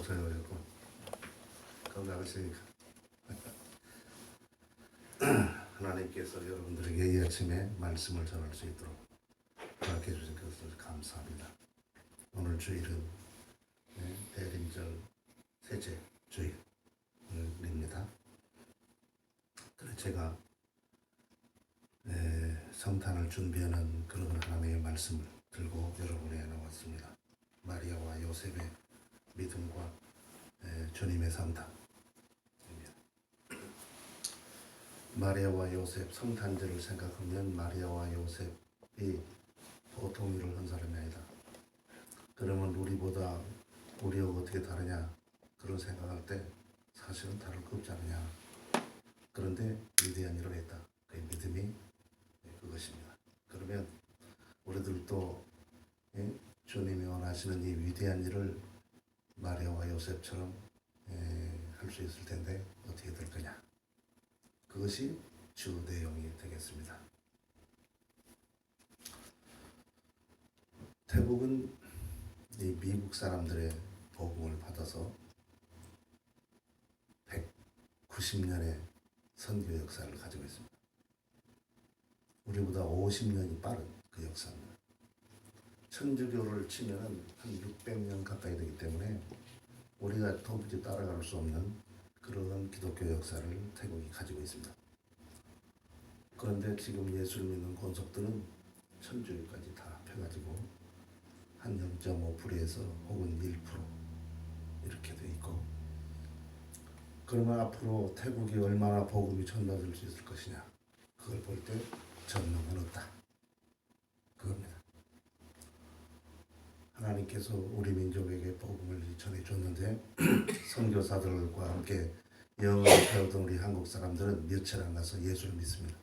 웃어요. 여러분. 건강하시니까. 하나님께서 여러분들에게 이 아침에 말씀을 전할 수 있도록 허락해 주신 것을 감사합니다. 오늘 주일은 대림절 셋째 주일입니다. 그래서 제가 성탄을 준비하는 그런 하나님의 말씀을 들고 여러분에 나왔습니다. 마리아와 요셉의 믿음과 주님의 성탄. 마리아와 요셉 성탄절을 생각하면 마리아와 요셉이 보통 일을 한 사람이 아니다. 그러면 우리가 어떻게 다르냐 그런 생각할 때 사실은 다를 거 없지 않느냐. 그런데 위대한 일을 했다. 그 믿음이 그것입니다. 그러면 우리들도 주님이 원하시는 이 위대한 일을 마리아와 요셉처럼 할 수 있을 텐데 어떻게 될 거냐. 그것이 주 내용이 되겠습니다. 태국은 이 미국 사람들의 복음을 받아서 190년의 선교 역사를 가지고 있습니다. 우리보다 50년이 빠른 그 역사입니다. 천주교를 치면은 한 600년 가까이 되기 때문에 우리가 도무지 따라갈 수 없는 그런 기독교 역사를 태국이 가지고 있습니다. 그런데 지금 예수를 믿는 권속들은 천주교까지 다 합해가지고 한 0.5%에서 혹은 1% 이렇게 돼 있고, 그러면 앞으로 태국이 얼마나 복음이 전파될 수 있을 것이냐, 그걸 볼 때 전능은 없다. 그겁니다. 하나님께서 우리 민족에게 복음을 전해줬는데 선교사들과 함께 영어를 배우던 우리 한국 사람들은 며칠 안 가서 예수를 믿습니다.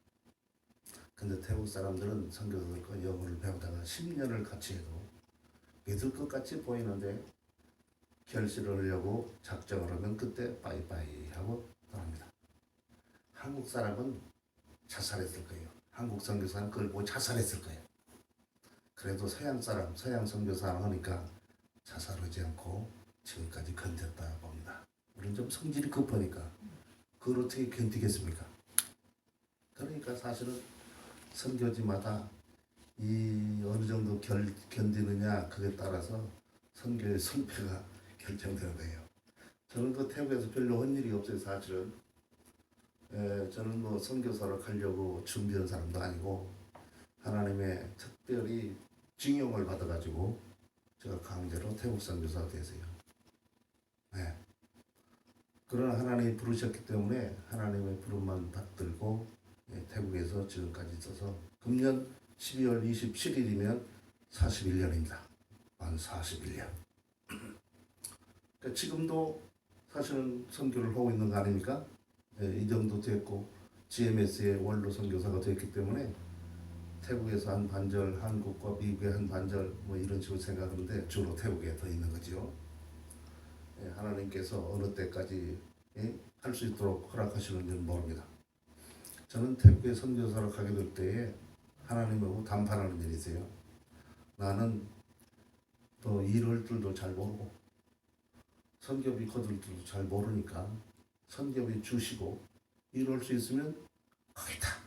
근데 태국 사람들은 선교사들과 영어를 배우다가 10년을 같이 해도 믿을 것 같이 보이는데 결실을 하려고 작정을 하면 그때 빠이빠이 하고 떠납니다. 한국 사람은 자살했을 거예요. 한국 선교사는 그걸 보고 자살했을 거예요. 그래도 서양 선교사 하니까 자살하지 않고 지금까지 견뎠다 봅니다. 우리는 좀 성질이 급하니까 그걸 어떻게 견디겠습니까? 그러니까 사실은 선교지마다 이 어느 정도 견디느냐 그에 따라서 선교의 성패가 결정되는 거예요. 저는 그 태국에서 별로 한 일이 없어요. 사실은 저는 뭐 선교사로 가려고 준비한 사람도 아니고 하나님의 특별히 징용을 받아가지고 제가 강제로 태국 선교사가 됐어요. 그러나 하나님이 부르셨기 때문에 하나님의 부름만 받들고 태국에서 지금까지 있어서 금년 12월 27일이면 41년입니다. 만 41년. 그러니까 지금도 사실은 선교를 하고 있는 거 아닙니까? 이 정도 됐고 GMS의 원로 선교사가 됐기 때문에 태국에서 한 반절, 한국과 미국의 한 반절 뭐 이런 식으로 생각하는데 주로 태국에 더 있는 거죠. 하나님께서 어느 때까지 할 수 있도록 허락하시는지는 모릅니다. 저는 태국에 선교사로 가게 될 때에 하나님하고 담판하는 일이 있어요. 나는 또 일할 줄도 잘 모르고 선교비 거둘 줄도 잘 모르니까 선교비 주시고 일할 수 있으면 거기다.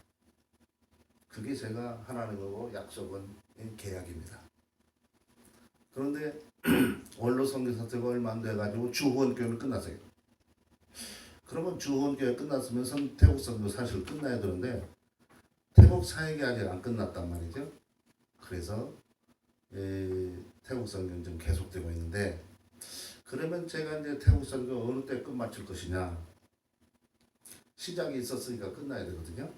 그게 제가 하나님하고 약속은 계약입니다. 그런데 원로 선교사 때가 얼마 안 돼가지고 주후원교회는 끝났어요. 그러면 주후원교회 끝났으면 태국 선교 사실 끝나야 되는데 태국 사역이 아직 안 끝났단 말이죠. 그래서 태국 선교는 좀 계속되고 있는데, 그러면 제가 이제 태국 선교 어느 때 끝마칠 것이냐. 시작이 있었으니까 끝나야 되거든요.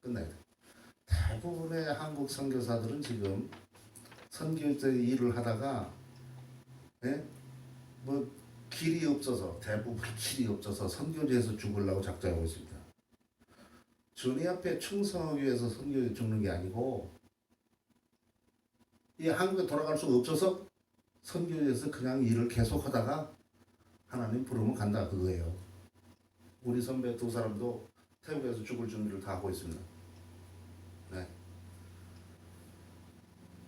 끝나야 돼. 대부분의 한국 선교사들은 지금 선교제 일을 하다가 뭐 길이 없어서, 대부분 길이 없어서 선교지에서 죽으려고 작정하고 있습니다. 주님 앞에 충성하기 위해서 선교에 죽는 게 아니고 이 한국에 돌아갈 수가 없어서 선교지에서 그냥 일을 계속하다가 하나님 부르면 간다 그거예요. 우리 선배 두 사람도 태국에서 죽을 준비를 다 하고 있습니다.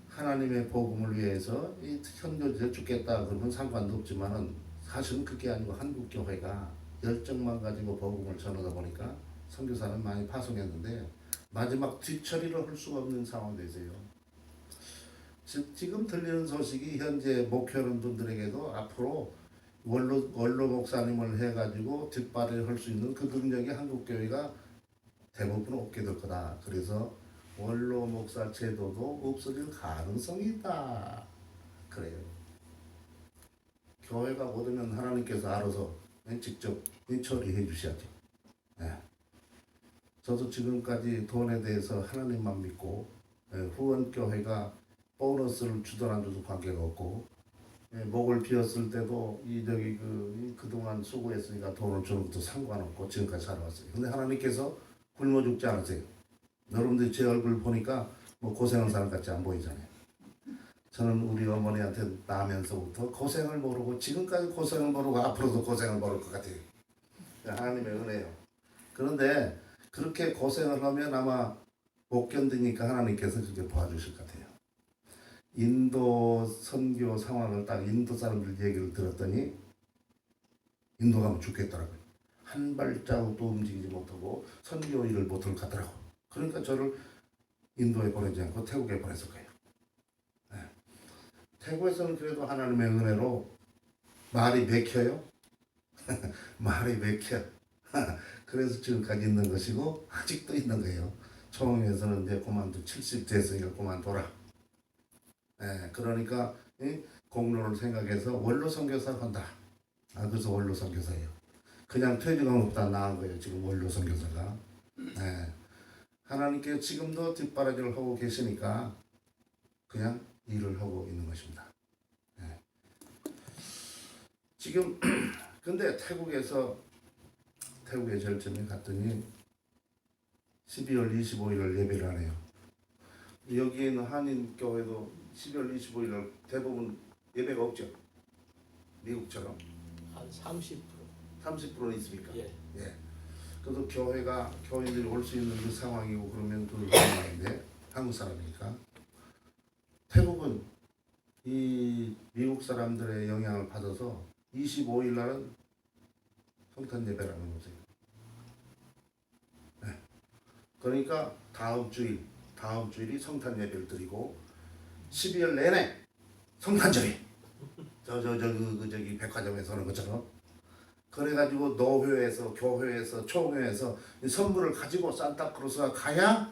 하나님의 복음을 위해서 이 선교지에 죽겠다 그러면 상관도 없지만은 사실은 그게 아니고 한국 교회가 열정만 가지고 복음을 전하다 보니까 선교사는 많이 파송했는데 마지막 뒤처리를 할 수가 없는 상황이 되세요. 지금 들리는 소식이 현재 목회하는 분들에게도 앞으로 원로 목사님을 해가지고 뒷발을 할 수 있는 그 능력이 한국 교회가 대부분 없게 될 거다. 그래서 원로 목사 제도도 없어질 가능성이 있다. 그래요. 교회가 못하면 하나님께서 알아서 직접 처리해 주셔야죠. 네. 저도 지금까지 돈에 대해서 하나님만 믿고 후원교회가 보너스를 주든 안 줘도 관계가 없고 목을 비웠을 때도 그동안 수고했으니까 돈을 주는 것도 상관없고 지금까지 살아왔어요. 근데 하나님께서 굶어 죽지 않으세요. 여러분들 제 얼굴 보니까 뭐 고생한 사람 같이 안 보이잖아요. 저는 우리 어머니한테 나면서부터 고생을 모르고 지금까지 고생을 모르고 앞으로도 고생을 모를 것 같아요. 하나님의 은혜요. 그런데 그렇게 고생을 하면 아마 못 견디니까 하나님께서 그렇게 도와주실 것 같아요. 인도 선교 상황을 딱 인도 사람들 얘기를 들었더니 인도 가면 죽겠더라고요. 한 발자국도 움직이지 못하고 선교 일을 못할 것 같더라고요. 그러니까 저를 인도에 보내지 않고 태국에 보냈을 거예요. 네. 태국에서는 그래도 하나님의 은혜로 말이 맥혀요. 말이 맥혀. 그래서 지금까지 있는 것이고 아직도 있는 거예요. 총회에서는 이제 그만두 70 됐으니까 그만둬라. 네, 그러니까 공로를 생각해서 원로 선교사 한다. 그래서 원로 선교사예요. 그냥 퇴직한 것보다 나은 거예요. 지금 원로 선교사가. 네. 하나님께 지금도 뒷바라지를 하고 계시니까 그냥 일을 하고 있는 것입니다. 네. 지금 근데 태국에 절정에 갔더니 12월 25일을 예배를 하네요. 여기에 있는 한인교회도 12월 25일을 대부분 예배가 없죠. 미국처럼. 한 30%. 30%는 있습니까? 예. 예. 그래도 교인들이 올 수 있는 그 상황이고 그러면 그 상황인데 한국 사람이니까. 태국은 이 미국 사람들의 영향을 받아서 25일 날은 성탄 예배라는 거죠. 네. 그러니까 다음 주일이 성탄 예배를 드리고 12월 내내 성탄절이 저기 백화점에서 하는 것처럼 그래가지고 노회에서 교회에서 총회에서 선물을 가지고 산타크로스가 가야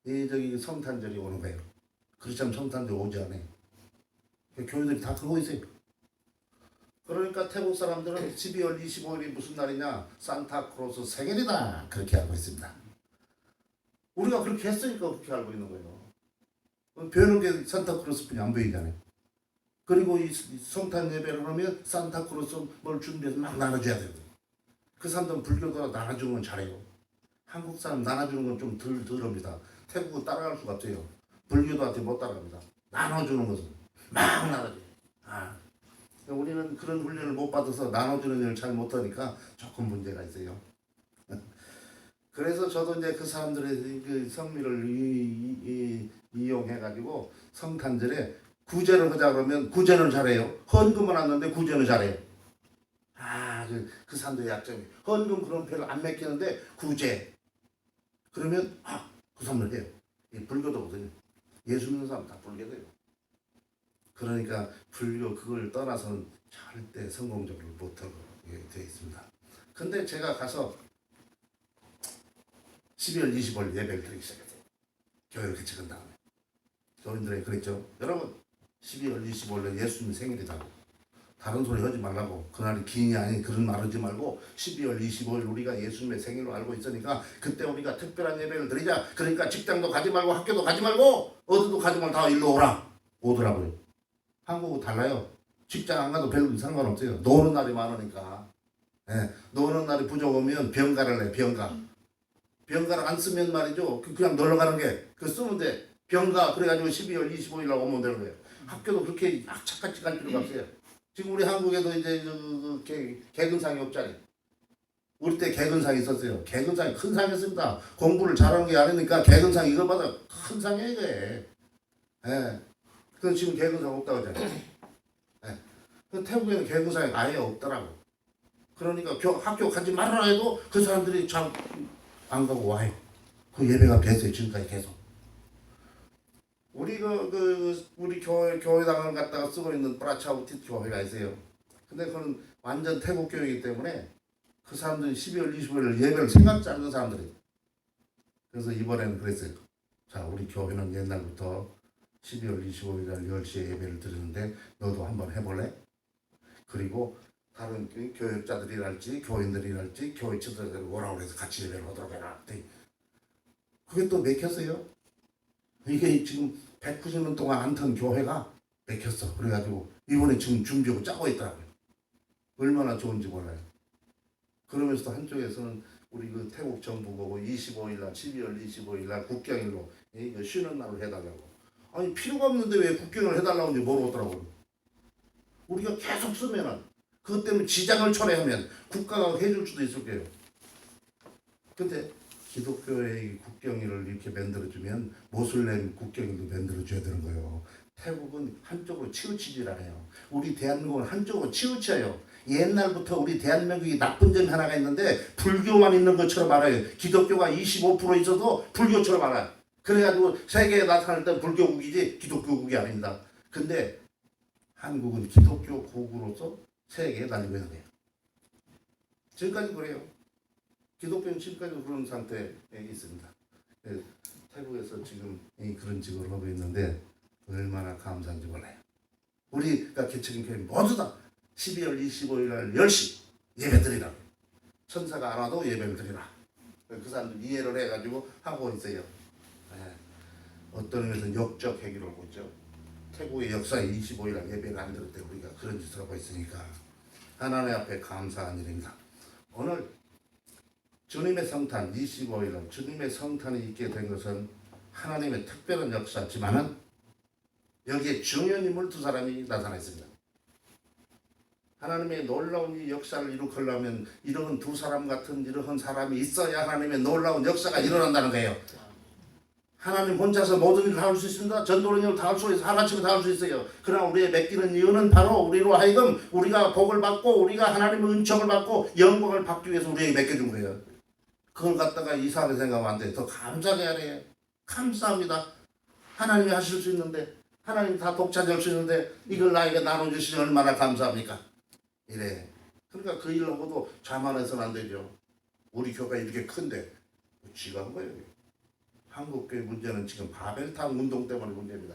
저기 성탄절이 오는 거예요. 그렇지 않으면 성탄절이 오지 않아요. 교회들이 다 그러고 있어요. 그러니까 태국 사람들은 12월 25일이 무슨 날이냐? 산타크로스 생일이다. 그렇게 알고 있습니다. 우리가 그렇게 했으니까 그렇게 알고 있는 거예요. 배우는 게 산타크로스뿐이 안 보이잖아요. 그리고 이 성탄 예배를 하면 산타크로스 뭘 준비해서 막 나눠줘야 돼요. 그 사람들은 불교도 나눠주는 건 잘해요. 한국 사람 나눠주는 건 좀 덜합니다. 태국은 따라갈 수가 없어요. 불교도한테 못 따라갑니다. 나눠주는 것은 막 나눠줘요. 우리는 그런 훈련을 못 받아서 나눠주는 일을 잘 못하니까 조금 문제가 있어요. 그래서 저도 이제 그 사람들의 그 성미를 이용해가지고 성탄절에 구제를 하자 그러면 구제는 잘해요. 헌금은 왔는데 구제는 잘해요. 그 사람들의 약점이 헌금 그런 별로 안 맡기는데 구제 그러면 그 사람들 해요. 이 불교도거든요. 예수 믿는 사람 다 불교돼요. 그러니까 불교 그걸 떠나서는 절대 성공적으로 못하고 되어 있습니다. 근데 제가 가서 12월 25일 예배를 드리기 시작했어요. 교회를 개척한 다음에 교인들에게 그랬죠. 여러분 12월 25일에 예수님 생일이라고 다른 소리 하지 말라고. 그날이 기인이 아닌 그런 말 하지 말고 12월 25일 우리가 예수님의 생일로 알고 있으니까 그때 우리가 특별한 예배를 드리자. 그러니까 직장도 가지 말고 학교도 가지 말고 어디도 가지 말고 다 일로 오더라고요. 한국은 달라요. 직장 안 가도 별로 상관없어요. 노는 날이 많으니까. 노는 날이 부족 오면 병가를 내. 병가를 안 쓰면 말이죠. 그냥 놀러 가는 게 그 쓰면 돼. 병가 그래가지고 12월 25일 날 오면 되는 거예요. 학교도 그렇게 착같이 갈 필요가 없어요. 지금 우리 한국에도 이제 개근상이 없잖아요. 우리 때 개근상이 있었어요. 개근상이 큰 상이었습니다. 공부를 잘하는 게 아니니까 개근상 이거보다 큰 상이에요 이게. 그건 지금 개근상 없다고 하잖아요. 그 태국에는 개근상이 아예 없더라고. 그러니까 학교 가지 말아라 해도 그 사람들이 잘 안 가고 와요. 그 예배가 됐어요. 지금까지 계속. 우리 우리 교회당을 갖다가 쓰고 있는 브라차우티 교회가 있어요. 근데 그건 완전 태국 교회이기 때문에 그 사람들이 12월 25일 예배를 생각지 않는 사람들이. 그래서 이번에는 그랬어요. 자, 우리 교회는 옛날부터 12월 25일 날 10시에 예배를 드리는데 너도 한번 해볼래? 그리고 다른 교육자들이랄지 교인들이랄지 교회 친구들 오라고 해서 같이 예배를 하도록 해라. 그게 또 맥혔어요. 이게 지금 190년 동안 안 턴 교회가 맥혔어. 그래가지고 이번에 지금 준비하고 짜고 있더라고요. 얼마나 좋은지 몰라요. 그러면서도 한쪽에서는 우리 그 태국 정부 보고 25일 날 12월 25일 날 국경일로 이거 쉬는 날로 해달라고. 아니 필요가 없는데 왜 국경을 해달라고 모르겠더라고요. 우리가 계속 쓰면은 그것 때문에 지장을 초래하면 국가가 해줄 수도 있을 거예요. 근데 기독교의 국경일을 이렇게 만들어주면 모슬렘 국경일도 만들어줘야 되는 거예요. 태국은 한쪽으로 치우치질 않아요. 우리 대한민국은 한쪽으로 치우쳐요. 옛날부터 우리 대한민국이 나쁜 점이 하나가 있는데 불교만 있는 것처럼 알아요. 기독교가 25% 있어도 불교처럼 알아요. 그래가지고 세계에 나타날 때 불교국이지 기독교국이 아닙니다. 근데 한국은 기독교국으로서 세계에 날리고 있는 거예요. 지금까지 그래요. 기독교는 지금까지 그런 상태에 있습니다. 태국에서 지금 그런 직업을 하고 있는데 얼마나 감사한지 몰라요. 우리가 개척인 교회 모두 다 12월 25일 날 10시 예배 드리라고. 천사가 안 와도 예배를 드리라. 그 사람들 이해를 해가지고 하고 있어요. 어떤 의미에서 역적 행위를 하고 있죠. 태국의 역사에 25일 날 예배를 안 드릴 때 우리가 그런 짓을 하고 있으니까 하나님 앞에 감사한 일입니다. 오늘 주님의 성탄 25일 날 주님의 성탄이 있게 된 것은 하나님의 특별한 역사지만은 여기에 중요한 인물 두 사람이 나타나 있습니다. 하나님의 놀라운 이 역사를 이루려면 이런 두 사람 같은 이러한 사람이 있어야 하나님의 놀라운 역사가 일어난다는 거예요. 하나님 혼자서 모든 일을 다 할 수 있습니다. 전도는 일을 다 할 수 있어요. 하나님은 다 할 수 있어요. 그러나 우리의 맡기는 이유는 바로 우리로 하여금 우리가 복을 받고 우리가 하나님의 은총을 받고 영광을 받기 위해서 우리에게 맡겨준 거예요. 그걸 갖다가 이상하게 생각하면 안 돼. 더 감사해야 돼. 감사합니다. 하나님이 하실 수 있는데 하나님이 다 독차지할 수 있는데 이걸 나에게 나눠주시니 얼마나 감사합니까? 이래. 그러니까 그 일을 하고도 자만해서는 안 되죠. 우리 교회가 이렇게 큰데 지가 한 거예요. 한국교회 문제는 지금 바벨탑 운동 때문에 문제입니다.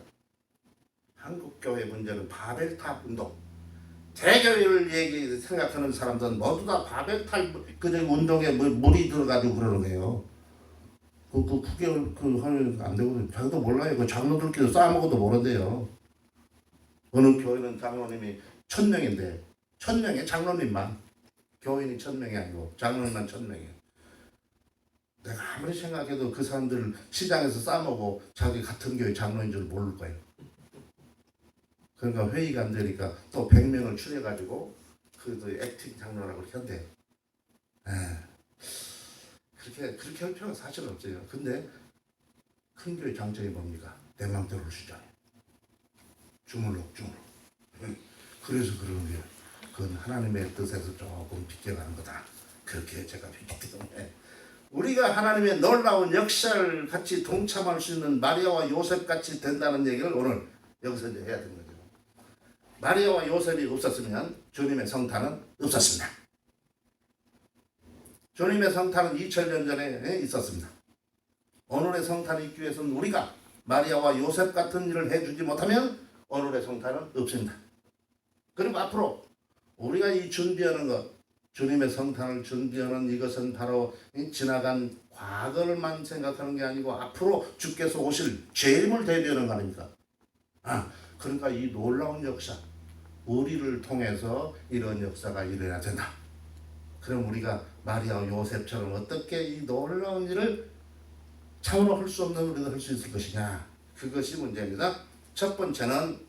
한국교회 문제는 바벨탑 운동. 대교회를 생각하는 사람들은 모두 다 바벨탑 운동에 물이 들어가지고 그러는 거예요. 그게 하면 안 되거든요. 자기도 몰라요. 그 장로들끼리 싸먹어도 모른대요. 어느 교회는 장로님이 1000명인데 1000명의 장로님만 교인이 1000명이 아니고 장로님만 1000명이에요. 내가 아무리 생각해도 그 사람들 시장에서 싸먹고 자기 같은 교회 장로인 줄 모를 거예요. 그러니까 회의가 안 되니까 또 100명을 추려가지고 그래도 액팅 장로라고 현대요. 그렇게 할 필요가 사실 없어요. 근데 큰 교회 장점이 뭡니까? 내 맘대로 할 수 있잖아요. 주물럭. 그래서 그러는 게 그건 하나님의 뜻에서 조금 비껴가는 거다. 그렇게 제가 믿기 때문에 우리가 하나님의 놀라운 역사를 같이 동참할 수 있는 마리아와 요셉 같이 된다는 얘기를 오늘 여기서 이제 해야 되는 거죠. 마리아와 요셉이 없었으면 주님의 성탄은 없었습니다. 주님의 성탄은 2000년 전에 있었습니다. 오늘의 성탄이 있기 위해서는 우리가 마리아와 요셉 같은 일을 해주지 못하면 오늘의 성탄은 없습니다. 그리고 앞으로 우리가 이 준비하는 것, 주님의 성탄을 준비하는 이것은 바로 지나간 과거를만 생각하는 게 아니고 앞으로 주께서 오실 재림을 대비하는 거 아닙니까? 그러니까 이 놀라운 역사, 우리를 통해서 이런 역사가 일어나야 된다. 그럼 우리가 마리아와 요셉처럼 어떻게 이 놀라운 일을 참으로 할 수 없는 우리가 할 수 있을 것이냐. 그것이 문제입니다. 첫 번째는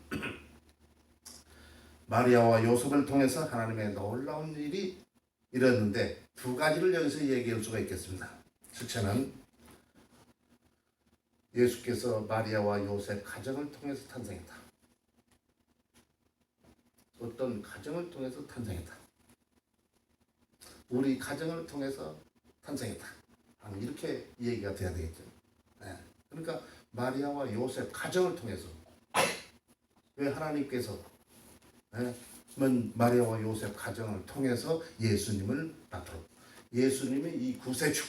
마리아와 요셉을 통해서 하나님의 놀라운 일이 일어났는데 두 가지를 여기서 얘기할 수가 있겠습니다. 첫째는 예수께서 마리아와 요셉 가정을 통해서 탄생했다. 어떤 가정을 통해서 탄생했다. 우리 가정을 통해서 탄생했다. 이렇게 얘기가 돼야 되겠죠. 네. 그러니까 마리아와 요셉 가정을 통해서 왜 하나님께서 마리아와 요셉 가정을 통해서 예수님을 낳도록 예수님이 이 구세주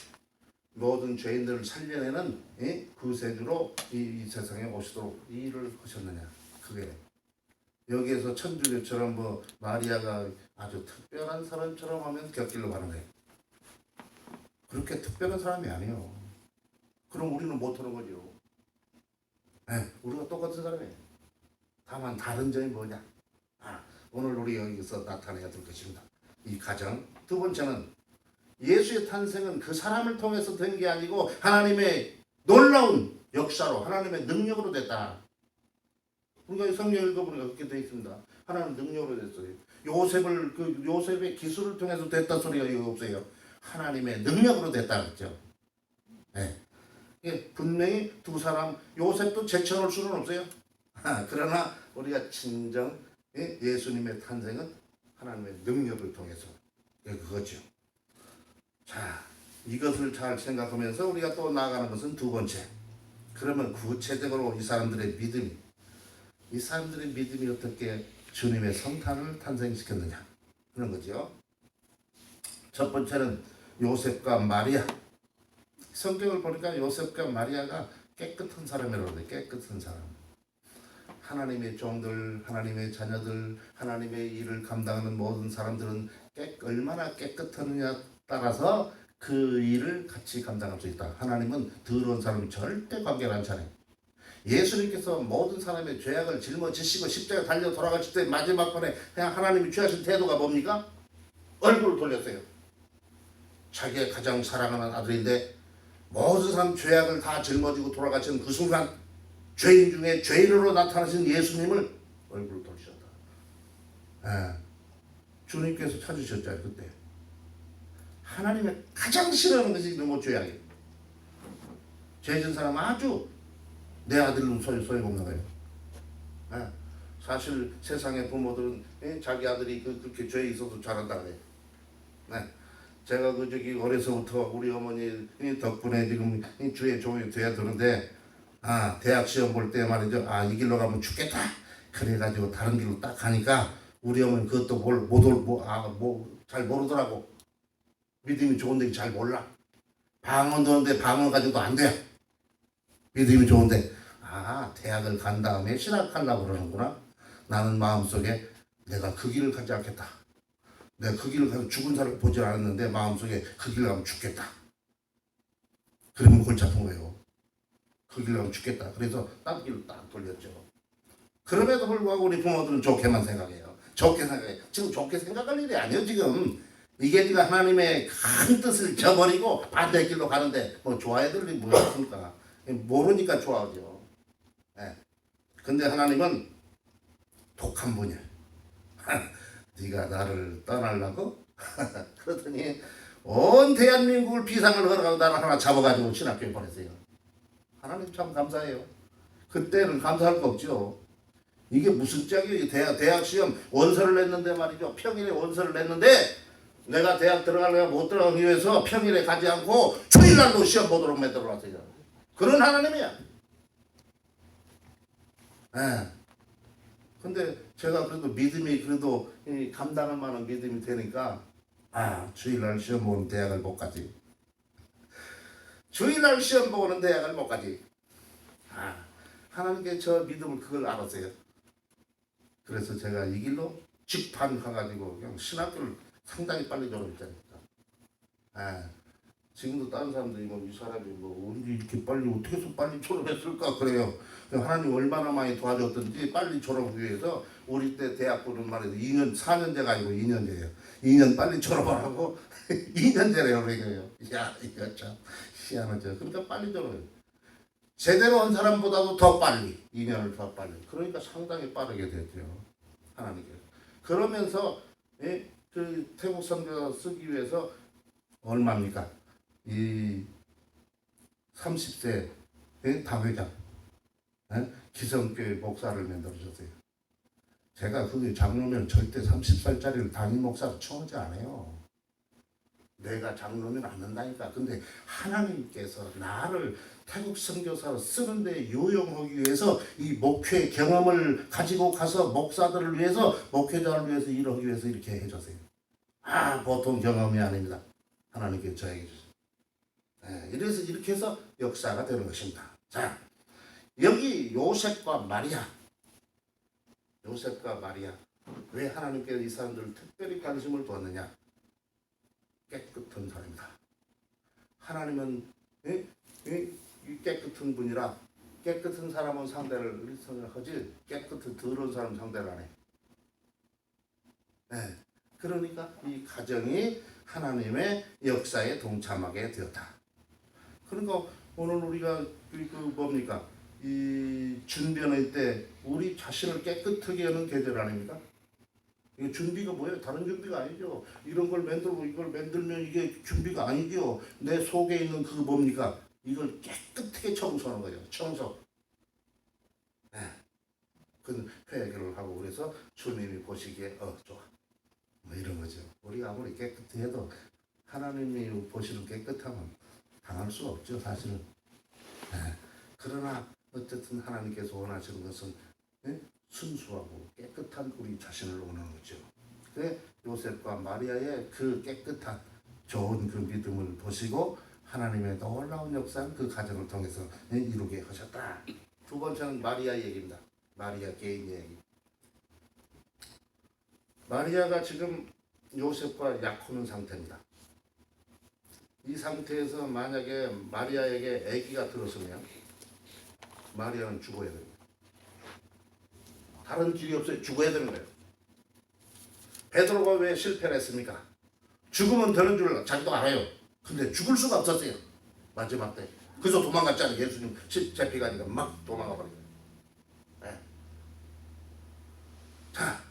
모든 죄인들을 살려내는 구세주로 이 세상에 오시도록 이 일을 하셨느냐. 그게 여기에서 천주교처럼 뭐 마리아가 아주 특별한 사람처럼 하면 곁길로 가는 거예요. 그렇게 특별한 사람이 아니에요. 그럼 우리는 못하는 거죠. 네, 우리가 똑같은 사람이에요. 다만 다른 점이 뭐냐. 오늘 우리 여기서 나타내야 될 것입니다. 이 가정. 두 번째는 예수의 탄생은 그 사람을 통해서 된 게 아니고 하나님의 놀라운 역사로 하나님의 능력으로 됐다. 우리가 성경 읽어보니까 그렇게 되어 있습니다. 하나님 능력으로 됐어요. 요셉의 기술을 통해서 됐다 소리가 이거 없어요. 하나님의 능력으로 됐다 그랬죠. 네. 분명히 두 사람 요셉도 제쳐놓을 수는 없어요. 그러나 우리가 진정 예수님의 탄생은 하나님의 능력을 통해서 그거죠. 자, 이것을 잘 생각하면서 우리가 또 나아가는 것은 두 번째. 그러면 구체적으로 이 사람들의 믿음이 어떻게 주님의 성탄을 탄생시켰느냐 그런 거죠. 첫 번째는 요셉과 마리아. 성경을 보니까 요셉과 마리아가 깨끗한 사람이라고 해요. 깨끗한 사람. 하나님의 종들, 하나님의 자녀들, 하나님의 일을 감당하는 모든 사람들은 얼마나 깨끗하느냐 따라서 그 일을 같이 감당할 수 있다. 하나님은 더러운 사람이 절대 관계를 안 차려요. 예수님께서 모든 사람의 죄악을 짊어지시고 십자가에 달려 돌아가실 때 마지막 번에 그냥 하나님이 취하신 태도가 뭡니까? 얼굴을 돌렸어요. 자기의 가장 사랑하는 아들인데 모든 사람 죄악을 다 짊어지고 돌아가신 그 순간 죄인 중에 죄인으로 나타나신 예수님을 얼굴을 돌리셨다. 주님께서 찾으셨잖아요. 그때 하나님의 가장 싫어하는 것이 너무 죄악이에요. 죄진 사람은 아주 내 아들은 소용없는 거예요. 사실 세상의 부모들은 자기 아들이 그렇게 죄에 있어도 잘한다 그래요. 제가 어려서부터 우리 어머니 덕분에 지금 주의 종이 돼야 되는데 대학 시험 볼 때 말이죠. 이 길로 가면 죽겠다. 그래가지고 다른 길로 딱 가니까 우리 어머니 그것도 잘 모르더라고. 믿음이 좋은데 잘 몰라. 방언도 하는데 방언 가지고도 안 돼. 믿음이 좋은데 대학을 간 다음에 신학하려고 그러는구나. 나는 마음속에 내가 그 길을 가지 않겠다. 내가 그 길을 가서 죽은 사람을 보지 않았는데 마음속에 그 길을 가면 죽겠다. 그러면 골치 아픈 거예요. 그 길을 가면 죽겠다. 그래서 딴 길로 딱 돌렸죠. 그럼에도 불구하고 우리 부모들은 좋게만 생각해요. 좋게 생각해요. 지금 좋게 생각할 일이 아니에요. 지금 이게 지금 하나님의 큰 뜻을 저버리고 반대 길로 가는데 뭐 좋아야 될 일이 뭐였습니까? 모르니까 좋아하죠. 근데 하나님은 독한 분이에요. 네가 나를 떠나려고? 그러더니 온 대한민국을 비상을 걸어가고 나를 하나 잡아가지고 신학교에 보냈어요. 하나님 참 감사해요. 그때는 감사할 거 없죠. 이게 무슨 짝이에요. 대학 시험 원서를 냈는데 말이죠. 평일에 원서를 냈는데 내가 대학 들어가려고 못 들어가기 위해서 평일에 가지 않고 주일날로 시험 보도록 만들어놨어요. 그런 하나님이야. 근데 제가 그래도 믿음이 그래도 감당할 만한 믿음이 되니까 주일날 시험 보는 대학을 못 가지. 주일날 시험 보는 대학을 못 가지. 하나님께 저 믿음을 그걸 알았어요. 그래서 제가 이 길로 직판 가가지고 그냥 신학교를 상당히 빨리 졸업했잖아요. 지금도 다른 사람들이 이 사람이 언제 이렇게 빨리 어떻게 해서 빨리 졸업했을까 그래요. 하나님 얼마나 많이 도와줬던지 빨리 졸업하기 위해서 우리 때 대학부는 말해서 2년 4년제가 아니고 2년제예요. 2년 빨리 졸업을 하고 2년제래요. 그래요. 야 이거 참 희한하죠. 그러니까 빨리 졸업해요. 제대로 한 사람보다도 더 빨리 2년을 더 빨리. 그러니까 상당히 빠르게 됐죠. 하나님께서. 그러면서 그 태국 선교 쓰기 위해서 얼마입니까? 이 30세 당회장 기성교회 목사를 만들어줬어요. 제가 그 장로면 절대 30살짜리를 담임 목사로 청하지 않아요. 내가 장로면 안 된다니까. 근데 하나님께서 나를 태국 선교사로 쓰는데 요용하기 위해서 이 목회 경험을 가지고 가서 목사들을 위해서, 목회자를 위해서 일하기 위해서 이렇게 해줬어요. 보통 경험이 아닙니다. 하나님께 저에게 주셨어요. 이래서 이렇게 해서 역사가 되는 것입니다. 자, 여기 요셉과 마리아, 왜 하나님께서 이 사람들을 특별히 관심을 두었느냐? 깨끗한 사람이다. 하나님은 이 깨끗한 분이라 깨끗한 사람은 상대를 하지 깨끗한 더러운 사람 상대를 안 해. 그러니까 이 가정이 하나님의 역사에 동참하게 되었다. 그러니까 오늘 우리가 뭡니까? 이 준변의 때 우리 자신을 깨끗하게 하는 계절 아닙니까? 이게 준비가 뭐예요? 다른 준비가 아니죠. 이런 걸 만들고 이걸 만들면 이게 준비가 아니죠. 내 속에 있는 그 뭡니까? 이걸 깨끗하게 청소하는 거죠. 청소. 그 회개를 하고 그래서 주님이 보시기에 좋아. 뭐 이런 거죠. 우리가 아무리 깨끗히 해도 하나님이 보시는 깨끗함은 당할 수 없죠, 사실은. 그러나 어쨌든 하나님께서 원하시는 것은 순수하고 깨끗한 우리 자신을 원하는 거죠. 그래 요셉과 마리아의 그 깨끗한 좋은 그 믿음을 보시고 하나님의 놀라운 역사는 그 가정을 통해서 이루게 하셨다. 두 번째는 마리아 얘기입니다. 마리아 개인 얘기. 마리아가 지금 요셉과 약혼한 상태입니다. 이 상태에서 만약에 마리아에게 아기가 들었으면 마리아는 죽어야 됩니다. 다른 길이 없어요. 죽어야 되는 거예요. 베드로가 왜 실패를 했습니까? 죽으면 되는 줄 자기도 알아요. 근데 죽을 수가 없었어요. 마지막 때. 그래서 도망갔잖아요. 예수님 십자피 가니까 막 도망가 버려요. 자,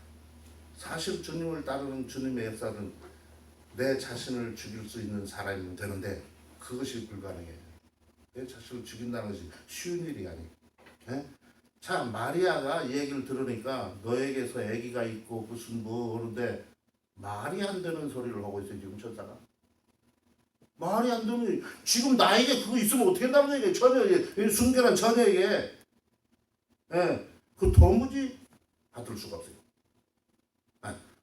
사실 주님을 따르는 주님의 역사는 내 자신을 죽일 수 있는 사람이면 되는데 그것이 불가능해요. 내 자신을 죽인다는 것이 쉬운 일이 아니에요. 자, 마리아가 얘기를 들으니까 너에게서 아기가 있고 무슨 뭐 그런데 말이 안 되는 소리를 하고 있어요. 지금 천사가. 말이 안 되는, 지금 나에게 그거 있으면 어떻게 한다는 얘기예요. 처녀에게, 순결한 처녀에게. 그 도무지 받을 수가 없어요.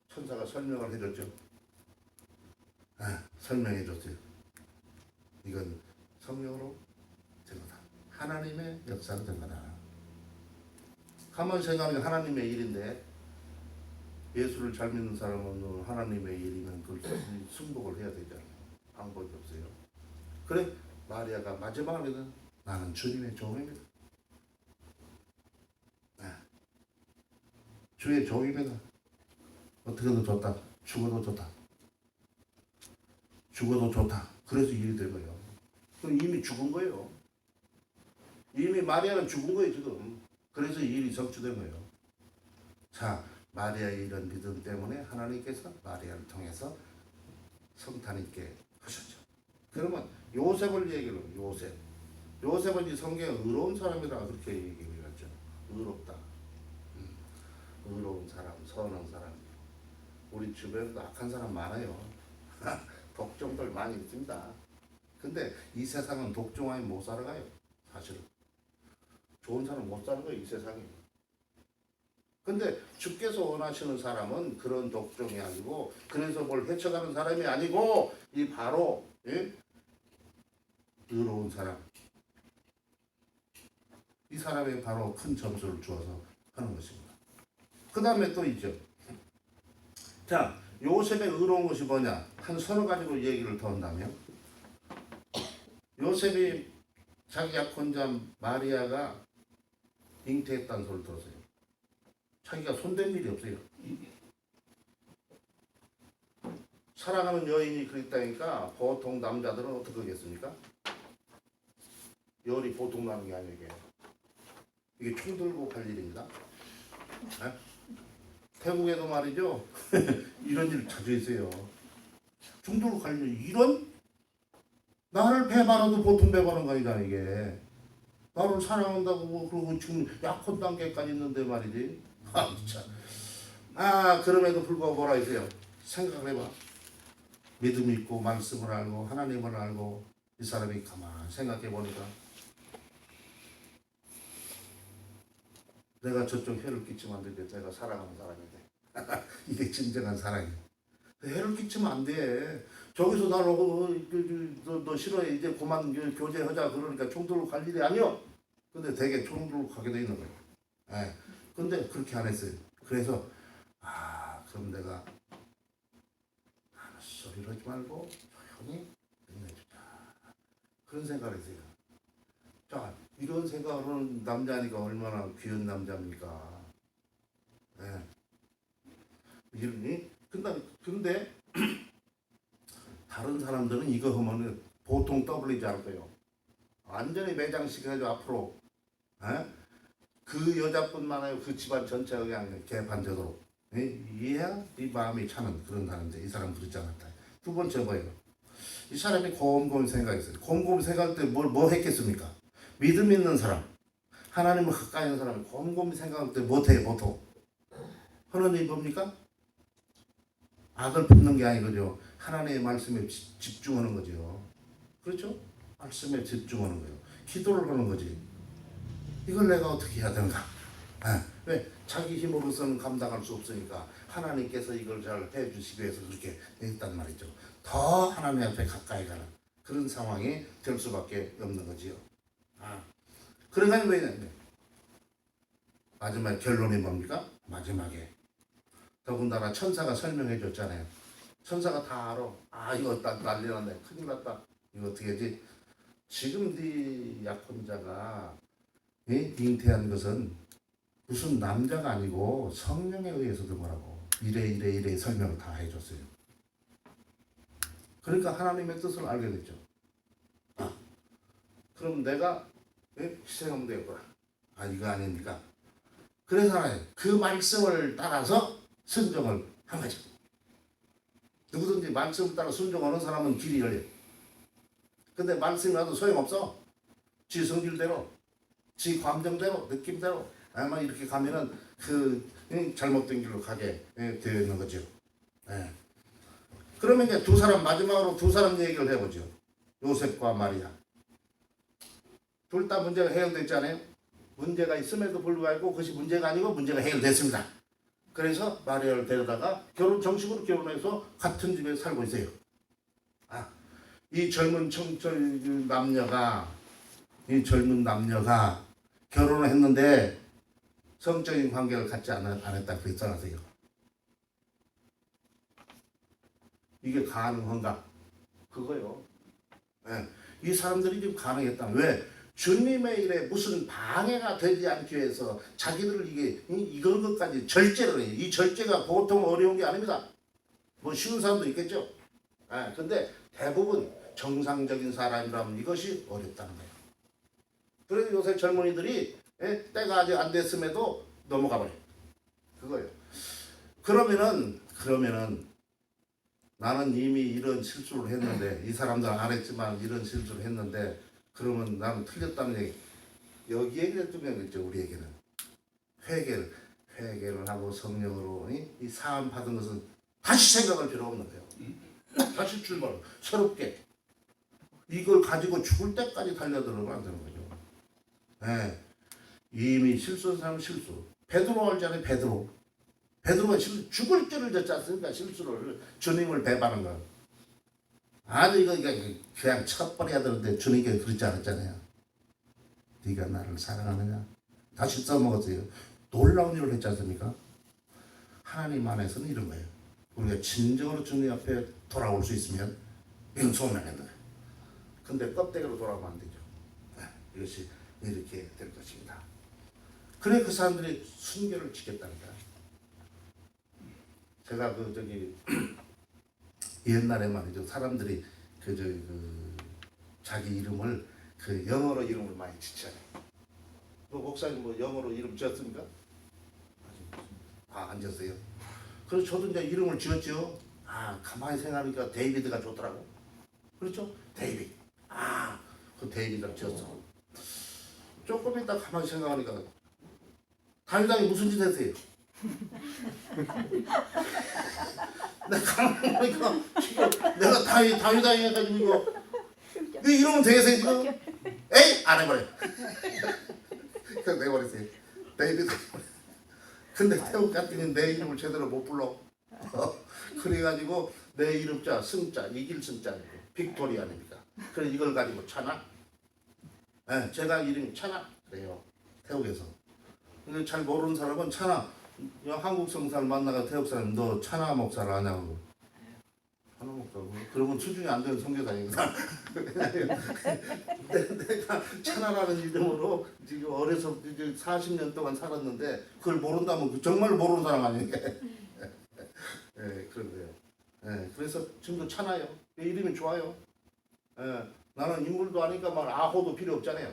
천사가 설명을 해줬죠. 설명해 줬어요. 이건 성령으로 된 거다. 하나님의 역사가 된 거다. 가만히 생각하면 하나님의 일인데 예수를 잘 믿는 사람은 하나님의 일이면 그걸 승복을 해야 되잖아요. 방법이 없어요. 그래 마리아가 마지막에는 나는 주님의 종입니다. 주의 종입니다. 어떻게든 좋다. 죽어도 좋다. 죽어도 좋다. 그래서 일이 된 거예요. 그럼 이미 죽은 거예요. 이미 마리아는 죽은 거예요 지금. 그래서 이 일이 성취된 거예요. 자, 마리아의 이런 믿음 때문에 하나님께서 마리아를 통해서 성탄 있게 하셨죠. 그러면 요셉을 얘기를 해요. 요셉은 이 성경에 의로운 사람이라 그렇게 얘기를 하죠. 의롭다. 의로운 사람, 선한 사람. 우리 주변에도 악한 사람 많아요. 독종들 많이 있습니다. 근데 이 세상은 독종 아니면 못 살아가요. 사실은. 좋은 사람 못 사는 거예요. 이 세상에. 근데 주께서 원하시는 사람은 그런 독종이 아니고 그래서 뭘 헤쳐가는 사람이 아니고 이 바로 의로운 사람. 이 사람이 바로 큰 점수를 주어서 하는 것입니다. 그 다음에 또 있죠. 자, 요셉의 의로운 것이 뭐냐? 한 서너 가지로 얘기를 더 한다면 요셉이 자기 약혼자 마리아가 잉태했다는 소리를 들었어요. 자기가 손댄 일이 없어요. 사랑하는 여인이 그랬다니까 보통 남자들은 어떻게 하겠습니까? 열이 보통 나는 게 아니에요. 이게 총 들고 갈 일입니다. 태국에도 말이죠. 이런 일 자주 있어요. 총 들고 갈 일, 이런? 나를 배반해도 보통 배반한 거 아니잖아 이게. 나를 사랑한다고 그러고 지금 약혼 단계까지 있는데 말이지. 참. 그럼에도 불구하고 뭐라 했어요? 생각을 해봐. 믿음 있고 말씀을 알고 하나님을 알고 이 사람이 가만 생각해 보니까 내가 저쪽 해를 끼치면 안 되는데 내가 사랑하는 사람인데 이게 진정한 사랑이야. 해를 끼치면 안 돼. 저기서 너 싫어해 이제 그만 교제하자 그러니까 총 들고 갈 일이 아니여. 근데 되게 총 들고 가게 돼 있는 거예요. 예. 근데 그렇게 안 했어요. 그래서 그럼 내가 소리를 하지 말고 조용히 끝내주자. 그런 생각을 했어요. 자, 이런 생각을 하는 남자니까 얼마나 귀한 남자입니까? 예. 이러니 근데 다른 사람들은 이거 하면은 보통 떠벌리지 않을 거예요. 완전히 매장시켜가지고 앞으로 그 여자뿐만 아니라 그 집안 전체가 그냥 개판되도록 이해야 이 마음이 차는 그런 사람인데 이 사람 그렇지 않았다. 두 번째 뭐예요? 이 사람이 곰곰이 생각했어요. 곰곰이 생각할 때 뭐 했겠습니까? 믿음 있는 사람, 하나님을 가까이 하는 사람이 곰곰이 생각할 때 못해요, 보통. 하는 일이 뭡니까? 악을 품는 게 아니거죠. 하나님의 말씀에 집중하는 거죠. 그렇죠? 말씀에 집중하는 거예요. 기도를 하는 거지. 이걸 내가 어떻게 해야 되는가? 왜? 자기 힘으로서는 감당할 수 없으니까 하나님께서 이걸 잘 해주시기 위해서 그렇게 했단 말이죠. 더 하나님 앞에 가까이 가는 그런 상황이 될 수밖에 없는 거지요. 그러니까 왜냐면 마지막 결론이 뭡니까? 마지막에 더군다나 천사가 설명해 줬잖아요. 천사가 다 알아. 이거 난리 났네. 큰일 났다. 이거 어떻게 하지? 지금 네 약혼자가 잉태한 것은 무슨 남자가 아니고 성령에 의해서 된 거라고. 이래 설명을 다 해줬어요. 그러니까 하나님의 뜻을 알게 됐죠. 그럼 내가 희생하면 되겠구나. 이거 아닙니까? 그래서 그 말씀을 따라서 순종을 한 거죠. 누구든지 말씀을 따라 순종하는 사람은 길이 열려. 근데 말씀이 와도 소용없어. 지 성질대로, 지 감정대로, 느낌대로 아마 이렇게 가면은 그 잘못된 길로 가게 되어 있는 거죠. 그러면 이제 마지막으로 두 사람 얘기를 해보죠. 요셉과 마리아. 둘 다 문제가 해결됐잖아요. 문제가 있음에도 불구하고 그것이 문제가 아니고 문제가 해결됐습니다. 그래서 마리아를 데려다가 정식으로 결혼해서 같은 집에 살고 있어요. 이 젊은 남녀가 결혼을 했는데 성적인 관계를 갖지 않았다 그렇게 써놨어요. 이게 가능한가? 그거요. 이 사람들이 지금 가능했다. 왜? 주님의 일에 무슨 방해가 되지 않기 위해서 자기들을 이런 것까지 절제를 해요. 이 절제가 보통 어려운 게 아닙니다. 뭐 쉬운 사람도 있겠죠. 근데 대부분 정상적인 사람이라면 이것이 어렵다는 거예요. 그래서 요새 젊은이들이 때가 아직 안 됐음에도 넘어가 버려요. 그거예요. 그러면은 나는 이미 이런 실수를 했는데 이 사람들은 안 했지만 이런 실수를 했는데 그러면 나는 틀렸다는 얘기. 여기 얘기를 했죠. 우리에게는 회개를 하고 성령으로 이 사함 받은 것은 다시 생각할 필요 없는 거예요. 다시 출발, 새롭게 이걸 가지고 죽을 때까지 달려들면 안 되는 거죠. 이미 실수한 사람은 실수. 베드로 알잖아요. 베드로가 죽을 죄를 졌지 않습니까? 실수를 주님을 배반한 거. 이거 그냥 쳐버려야 되는데 주님께 그러지 않았잖아요. 네가 나를 사랑하느냐? 다시 써먹었어요. 놀라운 일을 했지 않습니까? 하나님 안에서는 이런 거예요. 우리가 진정으로 주님 앞에 돌아올 수 있으면 이건 소원하는 거예요. 근데 껍데기로 돌아오면 안 되죠. 이것이 이렇게 될 것입니다. 그래 그 사람들이 순결을 지켰다니까. 제가 옛날에 말이죠. 사람들이 자기 이름을 영어로 이름을 많이 짓잖아요. 목사님 뭐 영어로 이름 지었습니까? 안 지었어요. 그래서 저도 이제 이름을 지었죠. 가만히 생각하니까 데이비드가 좋더라고. 그렇죠? 데이비드. 그 데이비드를 지었어. 조금 있다 가만히 생각하니까 당장이 무슨 짓 했어요? 내가 가만 보니까 지금 내가 다유다유 해가지고 이거 네 이러면 되겠어요 지금? 에이 안 해버려. 그냥 내버렸어요. 내 이름 다 해버려. 근데 태국 같은 내 이름을 제대로 못 불러. 그래가지고 내 이름자 승자 이길 승자니고 빅토리 아닙니까? 그래 이걸 가지고 차나? 네, 제가 이름이 차나 그래요 태국에서. 근데 잘 모르는 사람은 차나. 한국 성사를 만나가 태국 사람 너 차나 목사를 아냐고. 차나 목사 그러면 수준이 안 되는 선교사니까. 내가 차나라는 이름으로 지금 어려서 이제 40년 동안 살았는데 그걸 모른다면 정말 모르는 사람 아니니까. 예, 그런데요. 예, 그래서 지금도 차나요. 이름이 좋아요. 예, 나는 인물도 아니까 막 아호도 필요 없잖아요.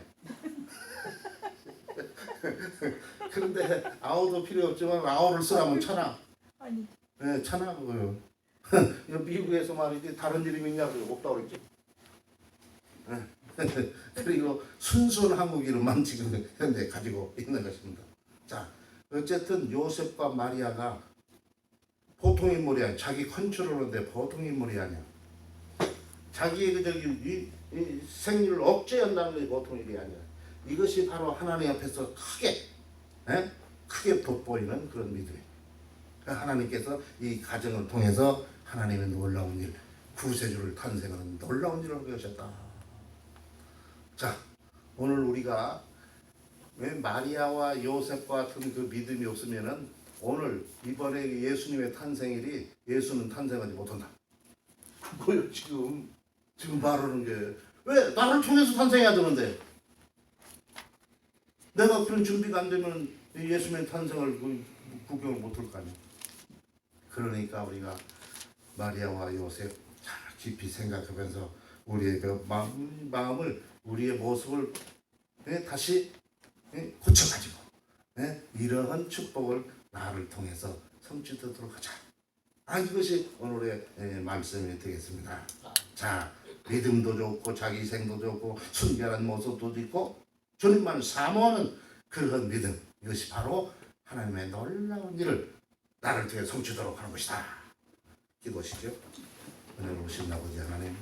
그런데 아호도 필요 없지만 아호를 쓰라면 차나. 아니. 예, 차나 그거요. 미국에서 말이지 다른 이름이 있냐고 없다고 그랬지. 예. 그리고 순수한 한국 이름만 지금 현재 가지고 있는 것입니다. 자, 어쨌든 요셉과 마리아가 보통 인물이 아니야. 자기 컨트롤러인데 보통 인물이 아니야. 자기의 그 저기 이 생리를 억제한다는 게 보통 일이 아니야. 이것이 바로 하나님 앞에서 크게 돋보이는 그런 믿음이에요. 하나님께서 이 가정을 통해서 하나님의 놀라운 일, 구세주를 탄생하는 놀라운 일을 하게 하셨다. 자, 오늘 우리가 왜 마리아와 요셉과 같은 그 믿음이 없으면은 오늘 이번에 예수님의 탄생일이 예수는 탄생하지 못한다. 그거요 지금 말하는 게 왜 나를 통해서 탄생해야 되는데 내가 그런 준비가 안 되면 예수님의 탄생을 구경을 못할 거 아니야. 그러니까 우리가 마리아와 요셉 잘 깊이 생각하면서 우리의 그 마음을 우리의 모습을 다시 고쳐가지고 이러한 축복을 나를 통해서 성취되도록 하자. 이것이 오늘의 말씀이 되겠습니다. 자, 믿음도 좋고 자기 희생도 좋고 순결한 모습도 있고 주님만 사모하는 그런 믿음, 이것이 바로 하나님의 놀라운 일을 나를 통해 성취하도록 하는 것이다. 기도하시죠. 은혜로우신 아버지 하나님,